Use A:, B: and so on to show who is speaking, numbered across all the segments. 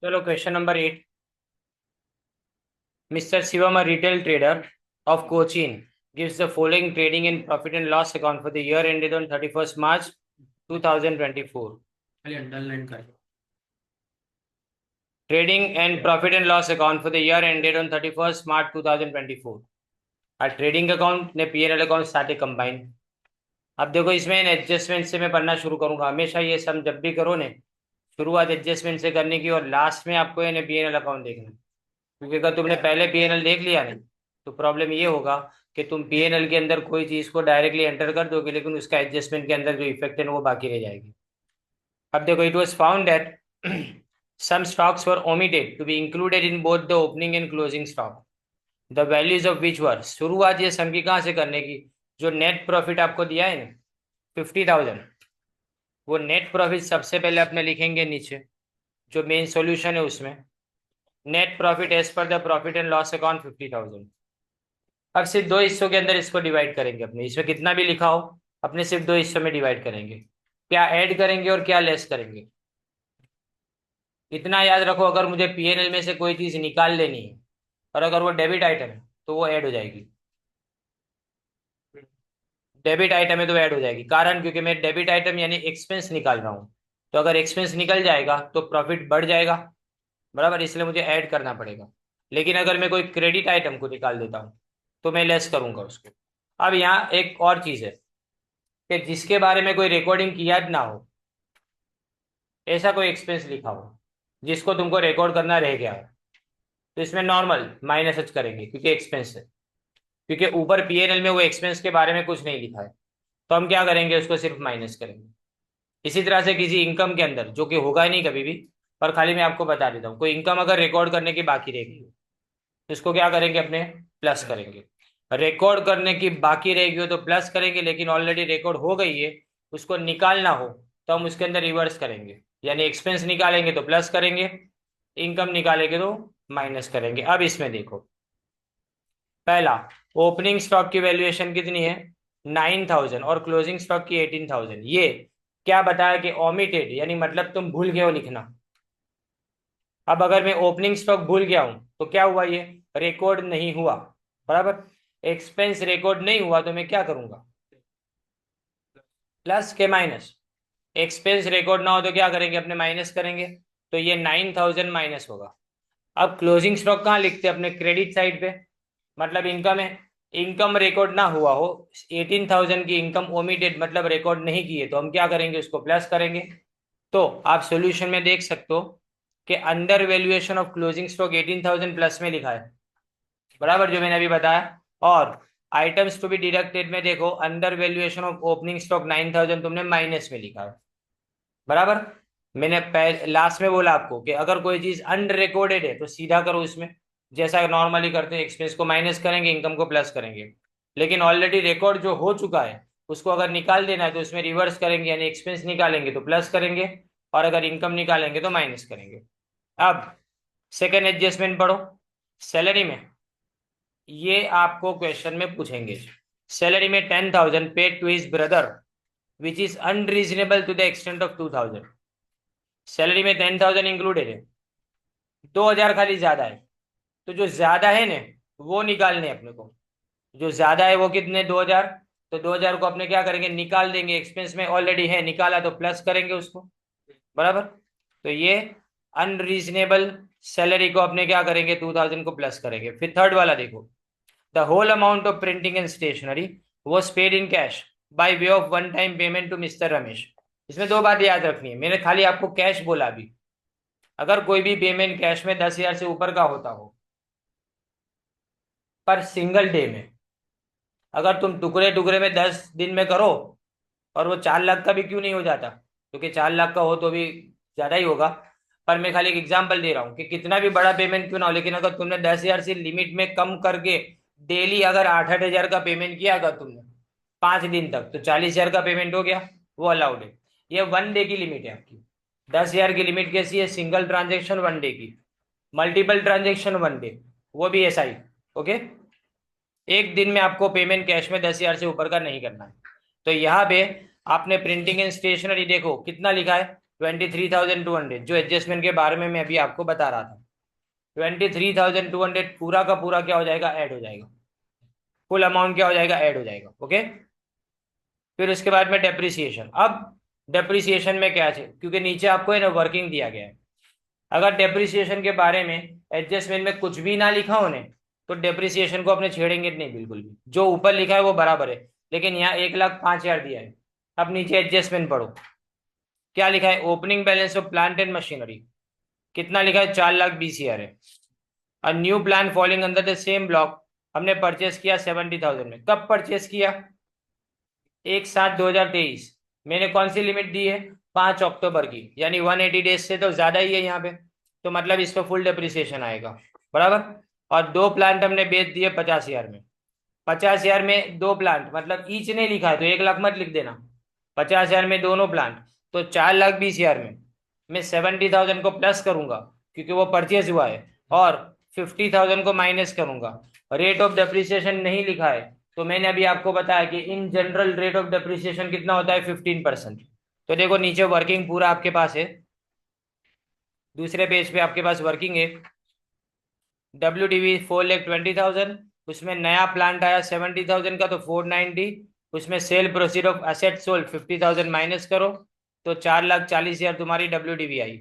A: चलो question number 8। Mr. Shivam, a retail trader of Cochin, gives the following trading and profit and loss account for the year ended on 31st March 2024. खाली underline कर लो। Trading and profit and loss account for the year ended on 31st March 2024. आ trading account ने PNL account सारे combine. अब देखो इसमें adjustment से मैं पढ़ना शुरू करूंगा। हमेशा ये सम जब भी करो ने शुरुआत एडजस्टमेंट से करने की और लास्ट में आपको ये पीएनएल अकाउंट देखना। क्योंकि अगर तुमने पहले पीएनएल देख लिया नहीं तो प्रॉब्लम ये होगा कि तुम पीएनएल के अंदर कोई चीज को डायरेक्टली एंटर कर दोगे लेकिन उसका एडजस्टमेंट के अंदर जो इफेक्ट है वो बाकी रह जाएगी। अब देखो, it was found that some stocks were omitted to be included in both the opening and closing stock, the values of which were. शुरुआत ये सम की कहाँ से करने की, जो नेट प्रॉफिट आपको दिया है ना 50,000, वो नेट प्रॉफिट सबसे पहले अपने लिखेंगे नीचे जो मेन सॉल्यूशन है उसमें। Net profit as per the profit and loss account 50,000। अब सिर्फ दो हिस्सों के अंदर इसको डिवाइड करेंगे अपने, इसमें कितना भी लिखा हो अपने सिर्फ दो हिस्सों में डिवाइड करेंगे। क्या ऐड करेंगे और क्या लेस करेंगे। इतना याद रखो, अगर मुझे पीएनएल में से कोई चीज निकाल लेनी है और अगर वो डेबिट आइटम है तो वो ऐड हो जाएगी। डेबिट आइटम है तो ऐड हो जाएगी, कारण क्योंकि मैं डेबिट आइटम यानी एक्सपेंस निकाल रहा हूँ। तो अगर एक्सपेंस निकल जाएगा तो प्रॉफिट बढ़ जाएगा, बराबर, इसलिए मुझे ऐड करना पड़ेगा। लेकिन अगर मैं कोई क्रेडिट आइटम को निकाल देता हूँ तो मैं लेस करूंगा उसको। अब यहाँ एक और चीज है कि जिसके बारे में कोई रिकॉर्डिंग किया ना हो, ऐसा कोई एक्सपेंस लिखा हो जिसको तुमको रिकॉर्ड करना रह गया हो, तो इसमें नॉर्मल माइनस एच करेंगे क्योंकि एक्सपेंस है। क्योंकि ऊपर पीएनएल में वो एक्सपेंस के बारे में कुछ नहीं लिखा है तो हम क्या करेंगे, उसको सिर्फ माइनस करेंगे। इसी तरह से किसी इनकम के अंदर, जो कि होगा ही नहीं कभी भी, पर खाली मैं आपको बता देता हूँ, कोई इनकम अगर रिकॉर्ड करने की बाकी रहेगी तो इसको क्या करेंगे, अपने प्लस करेंगे। रिकॉर्ड करने की बाकी रहेगी हो तो प्लस करेंगे, लेकिन ऑलरेडी रिकॉर्ड हो गई है उसको निकालना हो तो हम उसके अंदर रिवर्स करेंगे, यानी एक्सपेंस निकालेंगे तो प्लस करेंगे, इनकम निकालेंगे तो माइनस करेंगे। अब इसमें देखो, पहला, ओपनिंग स्टॉक की वैल्यूएशन कितनी है 9,000 और क्लोजिंग स्टॉक की 18,000। ये क्या बताया कि ओमिटेड, यानी मतलब तुम भूल गए हो लिखना। अब अगर मैं ओपनिंग स्टॉक भूल गया हूं तो क्या हुआ, ये रिकॉर्ड नहीं हुआ, बराबर। एक्सपेंस रिकॉर्ड नहीं हुआ तो मैं क्या करूंगा, प्लस के माइनस। एक्सपेंस रिकॉर्ड ना हो तो क्या करेंगे, अपने माइनस करेंगे। तो ये 9,000 माइनस होगा। अब क्लोजिंग स्टॉक कहाँ लिखते हैं, अपने क्रेडिट साइड पे, मतलब इनकम है। इनकम रिकॉर्ड ना हुआ हो, 18,000 की इनकम ओमिटेड मतलब रिकॉर्ड नहीं की है, तो हम क्या करेंगे, उसको प्लस करेंगे। तो आप सॉल्यूशन में देख सकते हो कि under valuation of closing stock 18,000 plus में लिखा है, बराबर, जो मैंने अभी बताया। और आइटम्स टू बी डिडक्टेड में देखो, under valuation of opening stock 9,000 तुमने माइनस में लिखा है, बराबर। मैंने लास्ट में बोला आपको कि अगर कोई चीज अंडर रिकॉर्डेड है तो सीधा करो इसमें, जैसा नॉर्मली करते हैं, एक्सपेंस को माइनस करेंगे, इनकम को प्लस करेंगे। लेकिन ऑलरेडी रिकॉर्ड जो हो चुका है उसको अगर निकाल देना है तो उसमें रिवर्स करेंगे, यानी एक्सपेंस निकालेंगे तो प्लस करेंगे और अगर इनकम निकालेंगे तो माइनस करेंगे। अब सेकेंड एडजस्टमेंट पढ़ो। सैलरी में ये आपको क्वेश्चन में पूछेंगे, सैलरी में 10,000 paid to his brother which is unreasonable to the extent of 2,000। Salary में 10,000 इंक्लूडेड है, 2,000 खाली ज्यादा है, तो जो ज्यादा है ना वो निकालने अपने को। जो ज्यादा है वो कितने, 2,000। तो 2,000 को अपने क्या करेंगे, निकाल देंगे। एक्सपेंस में ऑलरेडी है, निकाला तो प्लस करेंगे उसको, बराबर। तो ये अनरीजनेबल सैलरी को अपने क्या करेंगे, 2,000 को प्लस करेंगे। फिर थर्ड वाला देखो, the whole amount of printing and stationery was paid in cash by way of one time payment to mister Ramesh. इसमें दो बातें याद रखनी है, मैंने खाली आपको कैश बोला अभी। अगर कोई भी पेमेंट कैश में 10,000 से ऊपर का होता हो पर सिंगल डे में, अगर तुम टुकड़े टुकड़े में 10 दिन में करो और वो 4 लाख का भी क्यों नहीं हो जाता, क्योंकि 4 लाख का हो तो भी ज्यादा ही होगा। पर मैं खाली एक एग्जांपल दे रहा हूँ कि कितना भी बड़ा पेमेंट क्यों ना हो, लेकिन अगर तुमने 10,000 से लिमिट में कम करके डेली अगर 8-8 हजार का पेमेंट किया अगर तुमने 5 दिन तक, तो 40,000 का पेमेंट हो गया, वो अलाउड है। ये वन डे की लिमिट है आपकी। 10,000 की लिमिट कैसी है, सिंगल ट्रांजेक्शन वन डे की, मल्टीपल ट्रांजेक्शन वन डे, वो भी ऐसा ही। ओके, एक दिन में आपको पेमेंट कैश में 10,000 से ऊपर का नहीं करना है। तो यहाँ पे आपने प्रिंटिंग एंड स्टेशनरी देखो कितना लिखा है, 23,200 जो एडजस्टमेंट के बारे में मैं अभी आपको बता रहा था, 23,200 पूरा का पूरा क्या हो जाएगा, ऐड हो जाएगा। फुल अमाउंट क्या हो जाएगा, ऐड हो जाएगा। ओके। फिर उसके बाद में डेप्रिसिएशन। अब डेप्रिसिएशन में क्या है, क्योंकि नीचे आपको है ना वर्किंग दिया गया है, अगर डेप्रिसिएशन के बारे में एडजस्टमेंट में कुछ भी ना लिखा होने तो डेप्रिसिएशन को अपने छेड़ेंगे नहीं बिल्कुल भी, जो ऊपर लिखा है वो बराबर है। लेकिन यहाँ 1,05,000 दिया है। अब नीचे एडजस्टमेंट पढ़ो, क्या लिखा है, opening balance of plant and machinery कितना लिखा है, 4,20,000 है। और new plan falling under the same block हमने परचेस किया 70,000 में। कब परचेस किया, 1/7/2023। मैंने कौन सी लिमिट दी है, 5 अक्टूबर की, यानी 180 डेज से तो ज्यादा ही है यहाँ पे, तो मतलब इस पर फुल डेप्रिसिएशन आएगा। बराबर। और 2 प्लांट हमने बेच दिए 50,000 में। 50,000 में 2 प्लांट, मतलब ईच नहीं लिखा है तो 1 लाख मत लिख देना। 50,000 में दोनों प्लांट, तो 4,20,000 में मैं 70,000 को प्लस करूंगा क्योंकि वो परचेज हुआ है, और 50,000 को माइनस करूंगा। रेट ऑफ डेप्रिसिएशन नहीं लिखा है, तो मैंने अभी आपको बताया कि in general rate of depreciation कितना होता है, 15%। तो देखो नीचे वर्किंग पूरा आपके पास है, दूसरे पेज पे आपके पास वर्किंग है। WDV 4,20,000, उसमें नया प्लांट आया 70,000 का तो 490, उसमें cell proceed of asset sold 50,000 minus करो तो 4,40,000 तुम्हारी WDV आई।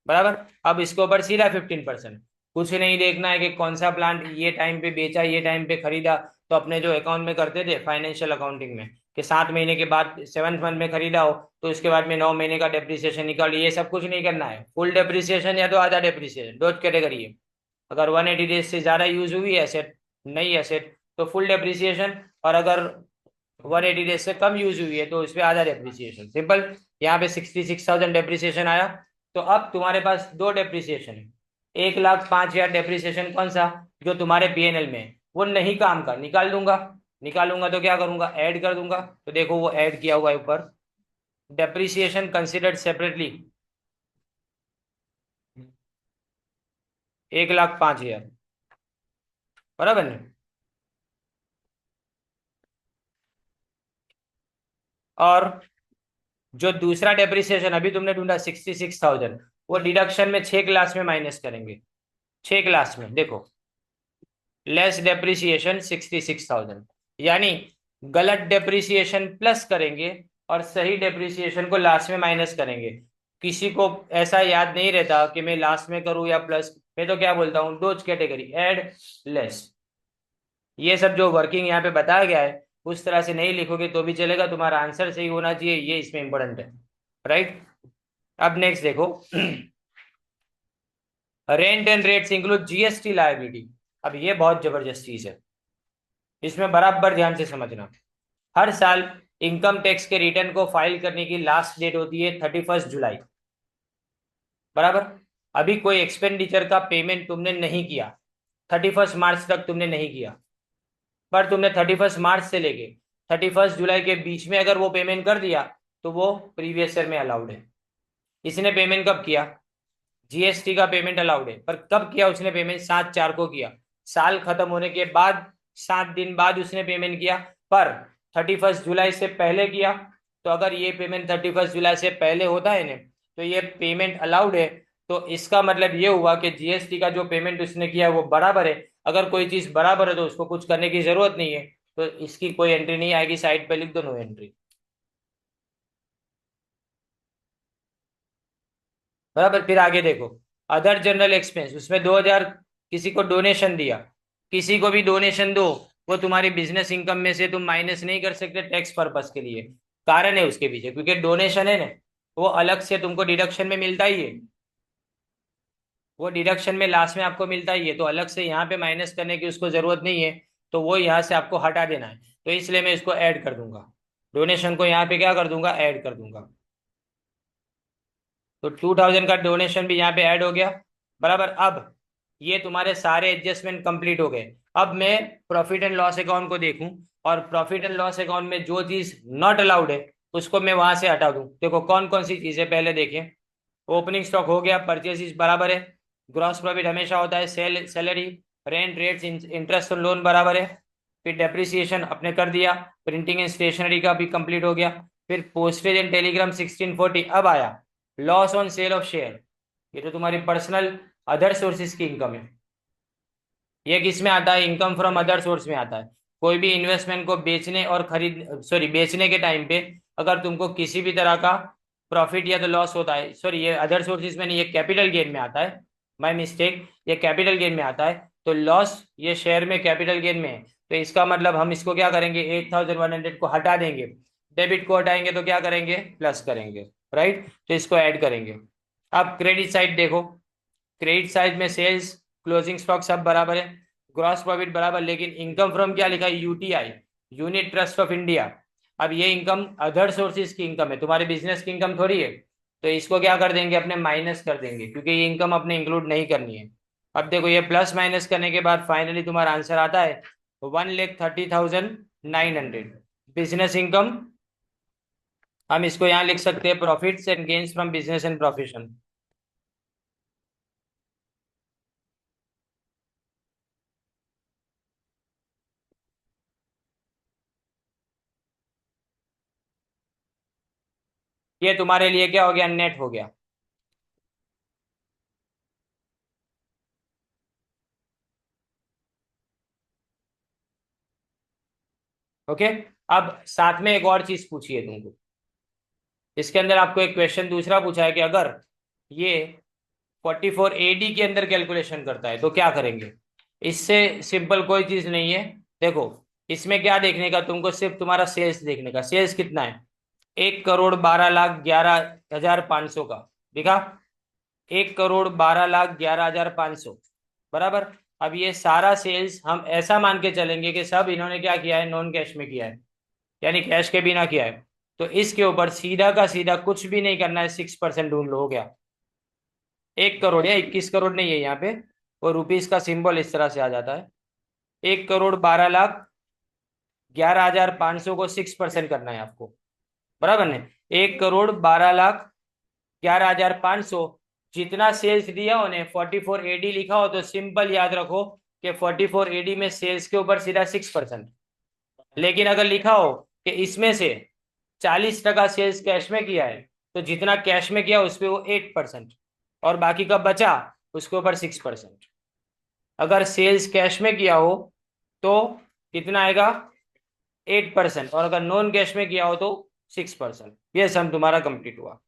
A: बराबर। अब इसके ऊपर सीधा 15%। कुछ नहीं देखना है कि कौन सा प्लांट ये टाइम पे बेचा, ये टाइम पे खरीदा, तो अपने जो अकाउंट में करते थे फाइनेंशियल अकाउंटिंग में कि 7 महीने के बाद 7th मंथ में खरीदा हो तो उसके बाद में 9 महीने का डेप्रिसिएशन निकाल, ये सब कुछ नहीं करना है। फुल डेप्रिसिएशन या तो आधा डेप्रिसिएशन, दो कैटेगरी है। अगर 180 डेज से ज्यादा यूज हुई है एसेट, नई एसेट, तो फुल डेप्रिसिएशन, और अगर 180 डेज से कम यूज हुई है तो उस पर आधा डेप्रिसिएशन। सिंपल। यहाँ पे 66,000 डेप्रिसिएशन आया, तो अब तुम्हारे पास दो डेप्रिसिएशन है। 1,05,000 डेप्रिसिएशन कौन सा, जो तुम्हारे PNL में है, वो नहीं काम का, निकाल दूंगा। निकालूंगा तो क्या करूंगा, ऐड कर दूंगा। तो देखो वो ऐड किया हुआ है ऊपर, डेप्रिसिएशन कंसिडर्ड सेपरेटली 1,05,000। बराबर है। और जो दूसरा डेप्रिसिएशन अभी तुमने ढूंढा 66,000, वो डिडक्शन में 6 क्लास में माइनस करेंगे। 6 क्लास में देखो, लेस डेप्रिसिएशन 66,000, यानी गलत डेप्रिसिएशन प्लस करेंगे और सही डेप्रिसिएशन को लास्ट में माइनस करेंगे। किसी को ऐसा याद नहीं रहता कि मैं लास्ट में करूं या प्लस, मैं तो क्या बोलता हूं, दो कैटेगरी, ऐड लेस। ये सब जो वर्किंग यहाँ पे बताया गया है उस तरह से नहीं लिखोगे तो भी चलेगा, तुम्हारा आंसर सही होना चाहिए, ये इसमें इंपॉर्टेंट है। राइट। अब नेक्स्ट देखो, rent and rates include GST liability. अब ये बहुत जबरदस्त चीज है, इसमें बराबर ध्यान से समझना। हर साल इनकम टैक्स के रिटर्न को फाइल करने की लास्ट डेट होती है 31 जुलाई। बराबर। अभी कोई एक्सपेंडिचर का पेमेंट तुमने नहीं किया, 31 मार्च तक तुमने नहीं किया, पर तुमने 31 मार्च से लेके 31 जुलाई के बीच में अगर वो पेमेंट कर दिया तो वो प्रीवियस ईयर में अलाउड है। इसने पेमेंट कब किया, GST का पेमेंट अलाउड है, पर कब किया उसने पेमेंट, 7/4 को किया। साल खत्म होने के बाद 7 दिन बाद उसने पेमेंट किया, पर 31 जुलाई से पहले किया। तो अगर ये पेमेंट 31 जुलाई से पहले होता है ना, तो ये पेमेंट अलाउड है। तो इसका मतलब ये हुआ कि GST का जो पेमेंट उसने किया है वो बराबर है। अगर कोई चीज बराबर है तो उसको कुछ करने की जरूरत नहीं है, तो इसकी कोई एंट्री नहीं आएगी, साइड पे लिख दो नो एंट्री। बराबर। फिर आगे देखो, अदर जनरल एक्सपेंस, उसमें 2,000 किसी को डोनेशन दिया। किसी को भी डोनेशन दो, वो तुम्हारी बिजनेस इनकम में से तुम माइनस नहीं कर सकते टैक्स पर्पस के लिए। कारण है उसके पीछे, क्योंकि डोनेशन है ना, वो अलग से तुमको डिडक्शन में मिलता ही है। वो डिडक्शन में लास्ट में आपको मिलता ही है, तो अलग से यहाँ पे माइनस करने की उसको जरूरत नहीं है। तो वो यहाँ से आपको हटा देना है, तो इसलिए मैं इसको ऐड कर दूंगा। डोनेशन को यहाँ पे क्या कर दूंगा, ऐड कर दूंगा। तो 2,000 का डोनेशन भी यहाँ पे ऐड हो गया। बराबर। अब ये तुम्हारे सारे एडजस्टमेंट कंप्लीट हो गए। अब मैं प्रॉफिट एंड लॉस अकाउंट को देखूं, और प्रॉफिट एंड लॉस अकाउंट में जो चीज नॉट अलाउड है उसको मैं वहां से हटा दूं। देखो कौन कौन सी चीजें पहले देखें। ओपनिंग स्टॉक हो गया, परचेज बराबर है, ग्रॉस प्रॉफिट हमेशा होता है, सैलरी, रेंट, रेट्स, इंटरेस्ट और लोन बराबर है। फिर डेप्रिसिएशन अपने कर दिया, प्रिंटिंग एंड स्टेशनरी का भी कंप्लीट हो गया। फिर पोस्टेज एंड टेलीग्राम 1640 अब आया। Loss on sale of share, ये तो तुम्हारी पर्सनल अदर सोर्सेज की इनकम है। ये किस में आता है? इनकम फ्रॉम अदर सोर्स में आता है। कोई भी इन्वेस्टमेंट को बेचने और खरीद सॉरी बेचने के टाइम पे अगर तुमको किसी भी तरह का प्रॉफिट या तो लॉस होता है, सॉरी ये अदर सोर्सेज में नहीं, ये कैपिटल गेन में आता है, माय मिस्टेक, ये कैपिटल गेन में आता है। तो लॉस ये शेयर में कैपिटल गेन में है, तो इसका मतलब हम इसको क्या करेंगे, 8,100 को हटा देंगे। डेबिट को हटाएंगे तो क्या करेंगे, प्लस करेंगे, राइट। तो इसको ऐड करेंगे। अब क्रेडिट साइड देखो, क्रेडिट साइड में सेल्स, क्लोजिंग स्टॉक सब बराबर है, ग्रॉस प्रॉफिट बराबर, लेकिन इनकम फ्रॉम क्या लिखा है, UTI, unit trust of India. अब ये इनकम अदर सोर्सेज की इनकम है, तुम्हारे बिजनेस की इनकम थोड़ी है। तो इसको क्या कर देंगे, अपने माइनस कर देंगे, क्योंकि ये इनकम अपने इंक्लूड नहीं करनी है। अब देखो ये प्लस माइनस करने के बाद फाइनली तुम्हारा आंसर आता है 1,30,900 बिजनेस इनकम। हम इसको यहाँ लिख सकते हैं profits and gains from business and profession. ये तुम्हारे लिए क्या हो गया, नेट हो गया। ओके। अब साथ में एक और चीज पूछी है तुमको, इसके अंदर आपको एक क्वेश्चन दूसरा पूछा है कि अगर ये 44 AD के अंदर कैलकुलेशन करता है तो क्या करेंगे। इससे सिंपल कोई चीज नहीं है। देखो इसमें क्या देखने का तुमको, सिर्फ तुम्हारा सेल्स देखने का, सेल्स कितना है, 1,12,11,500 का दिखा, 1,12,11,500 बराबर। अब ये सारा सेल्स हम ऐसा मान के चलेंगे कि सब इन्होंने क्या किया है, नॉन कैश में किया है, यानी कैश के बिना किया है। तो इसके ऊपर सीधा का सीधा कुछ भी नहीं करना है, 6% ढूंढ लो, हो गया। 1 करोड़ या 21 करोड़ नहीं है यहाँ पे, वो रुपीस का सिंबल इस तरह से आ जाता है। 1,12,11,500 को 6% करना है आपको, बराबर ने। 1,12,11,500 जितना सेल्स दिया उन्हें 44 AD लिखा हो तो सिंपल याद रखो कि 44 AD में सेल्स के ऊपर सीधा 6%। लेकिन अगर लिखा हो कि इसमें से 40% सेल्स कैश में किया है, तो जितना कैश में किया उस पर वो 8%, और बाकी का बचा उसके ऊपर 6%। अगर सेल्स कैश में किया हो तो कितना आएगा, 8%, और अगर नॉन कैश में किया हो तो 6%। ये सम तुम्हारा कंप्लीट हुआ।